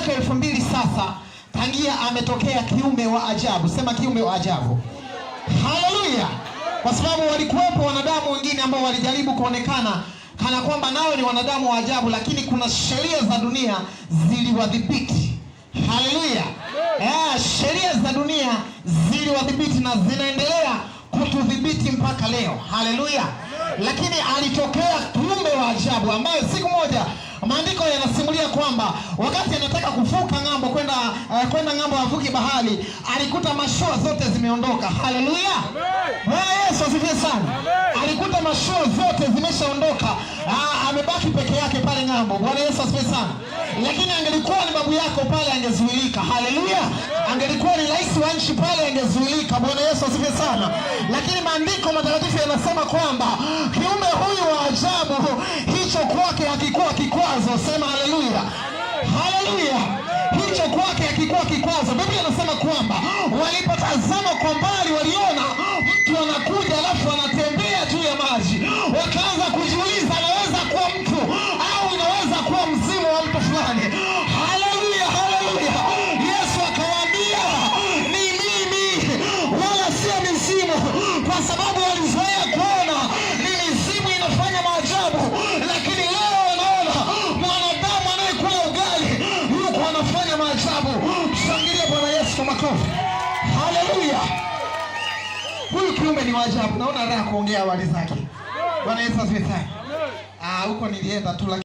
miaka 2000 sasa tangia ametokea kiumbe wa ajabu. Sema kiumbe wa ajabu. Haleluya. Kwa sababu walikuwepo wanadamu wengine ambao walijaribu kuonekana kana kwamba nao ni wanadamu wa ajabu, lakini kuna sheria za dunia ziliwadhibiti. Haleluya. Sheria za dunia ziliwadhibiti na zinaendelea kutudhibiti mpaka leo. Haleluya. Lakini alitokea kiumbe wa ajabu ambaye siku moja maandiko yanasimulia kwamba wakati anataka kuvuka ng'ambo kwenda ng'ambo avuke bahari, alikuta mashua zote zimeondoka. Haleluya. Bwana Yesu asifiwe sana. Alikuta mashua zote zimeshaondoka. Amebaki peke yake pale ng'ambo. Bwana Yesu asifiwe sana. Lakini angelikuwa ni babu yako pale angezuilika. Haleluya. Angelikuwa ni rais wa nchi pale angezuilika. Bwana Yesu asifiwe sana. Lakini maandiko matakatifu yanasema kwamba kiumbe huyu wa ajabu, hicho kwake hakikuwa kikwazo. Sema haleluya. Haleluya. Hicho kwake hakikuwa kikwazo. Biblia inasema kwamba walipotazama kwa mbali waliona mtu anakuja alafu anatembea juu ya maji. Wakaanza kujiuliza, anaweza kuwa mtu au inaweza kuwa mzimu wa mtu fulani. Haleluya, haleluya. Yesu akawaambia, ni mimi wala sio mizimu, kwa sababu walizoea kuona ni mizimu inafanya maajabu, lakini leo wanaona mwanadamu anayekula ugali yuko anafanya maajabu. Shangilia Bwana Yesu kwa makofi. Haleluya. Huyu kiumbe ni waajabu. Naona raha kuongea habari zake. Bwana Yesu asifiwe sana. Huko nilienda tu.